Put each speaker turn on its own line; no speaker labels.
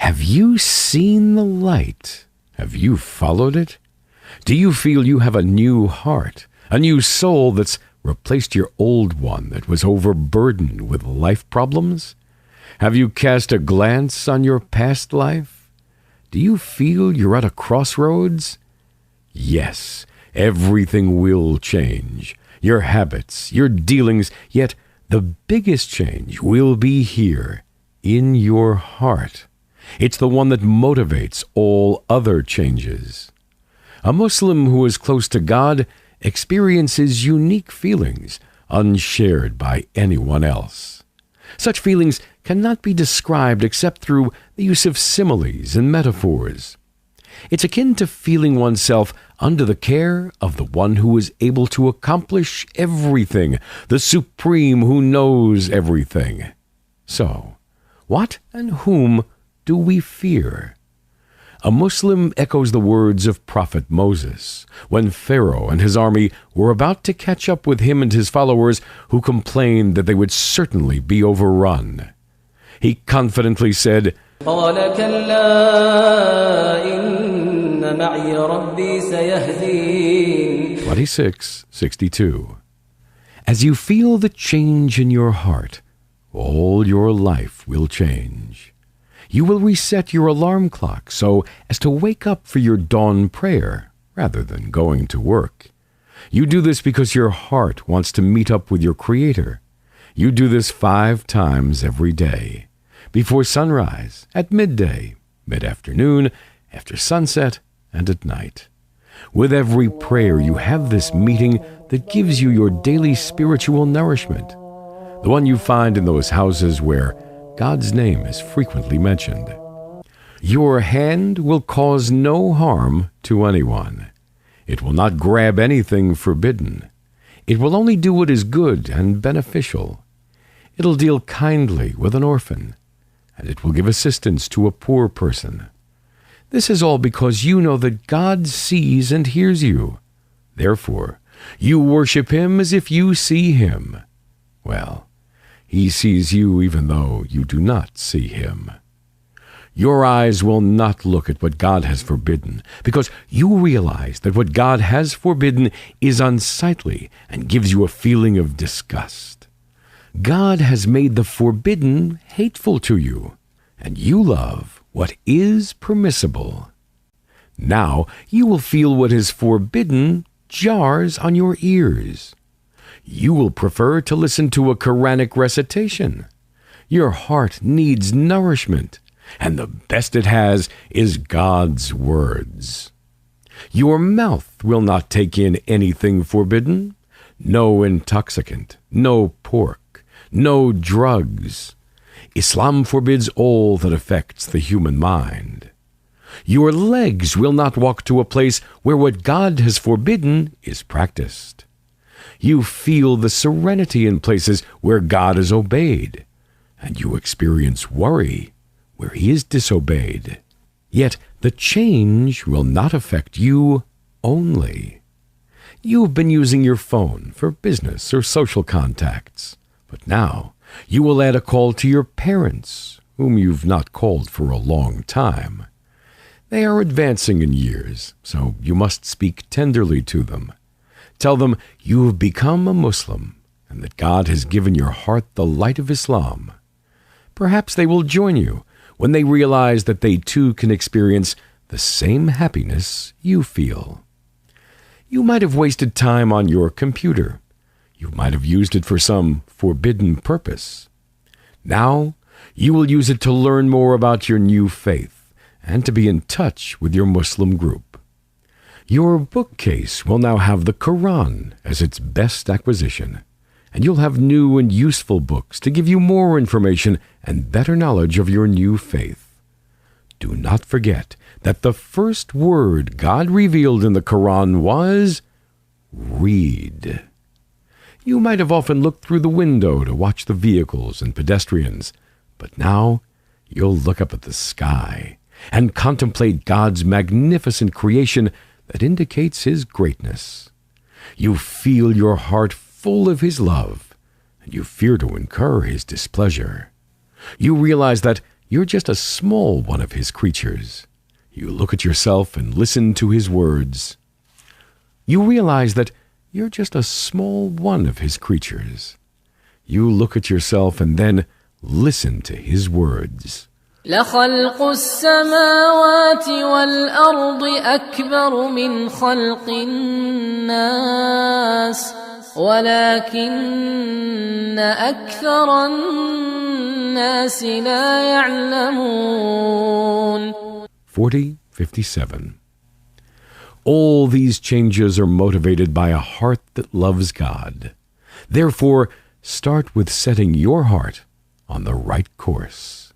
Have you seen the light? Have you followed it? Do you feel you have a new heart, a new soul that's replaced your old one that was overburdened with life problems? Have you cast a glance on your past life? Do you feel you're at a crossroads? Yes, everything will change. Your habits, your dealings, yet the biggest change will be here, in your heart. It's the one that motivates all other changes. A Muslim who is close to God experiences unique feelings unshared by anyone else. Such feelings cannot be described except through the use of similes and metaphors. It's akin to feeling oneself under the care of the one who is able to accomplish everything, the Supreme who knows everything. So, what and whom do we fear? A Muslim echoes the words of Prophet Moses when Pharaoh and his army were about to catch up with him and his followers, who complained that they would certainly be overrun. He confidently said,
قال كلا إن معي ربي سيهدين.
26:62. As you feel the change in your heart, all your life will change. You will reset your alarm clock so as to wake up for your dawn prayer rather than going to work. You do this because your heart wants to meet up with your Creator. You do this 5 times every day: before sunrise, at midday, mid-afternoon, after sunset, and at night. With every prayer, you have this meeting that gives you your daily spiritual nourishment, the one you find in those houses where God's name is frequently mentioned. Your hand will cause no harm to anyone. It will not grab anything forbidden. It will only do what is good and beneficial. It'll deal kindly with an orphan, and it will give assistance to a poor person. This is all because you know that God sees and hears you. Therefore, you worship Him as if you see Him. Well, He sees you even though you do not see Him. Your eyes will not look at what God has forbidden, because you realize that what God has forbidden is unsightly and gives you a feeling of disgust. God has made the forbidden hateful to you, and you love what is permissible. Now you will feel what is forbidden jars on your ears. You will prefer to listen to a Quranic recitation. Your heart needs nourishment, and the best it has is God's words. Your mouth will not take in anything forbidden. No intoxicant, no pork, no drugs. Islam forbids all that affects the human mind. Your legs will not walk to a place where what God has forbidden is practiced. You feel the serenity in places where God is obeyed, and you experience worry where He is disobeyed. Yet the change will not affect you only. You've been using your phone for business or social contacts, but now you will add a call to your parents, whom you've not called for a long time. They are advancing in years, so you must speak tenderly to them. Tell them you have become a Muslim and that God has given your heart the light of Islam. Perhaps they will join you when they realize that they too can experience the same happiness you feel. You might have wasted time on your computer. You might have used it for some forbidden purpose. Now you will use it to learn more about your new faith and to be in touch with your Muslim group. Your bookcase will now have the Quran as its best acquisition, and you'll have new and useful books to give you more information and better knowledge of your new faith. Do not forget that the first word God revealed in the Quran was read. You might have often looked through the window to watch the vehicles and pedestrians, but now you'll look up at the sky and contemplate God's magnificent creation that indicates His greatness. You feel your heart full of His love, and you fear to incur His displeasure. You realize that you're just a small one of his creatures. You look at yourself and listen to his words. You realize that you're just a small one of his creatures. You look at yourself and then listen to his words.
لخلق السماوات والأرض أكبر من خلق الناس ولكن أكثر الناس لا يعلمون.
40:57. All these changes are motivated by a heart that loves God. Therefore, start with setting your heart on the right course.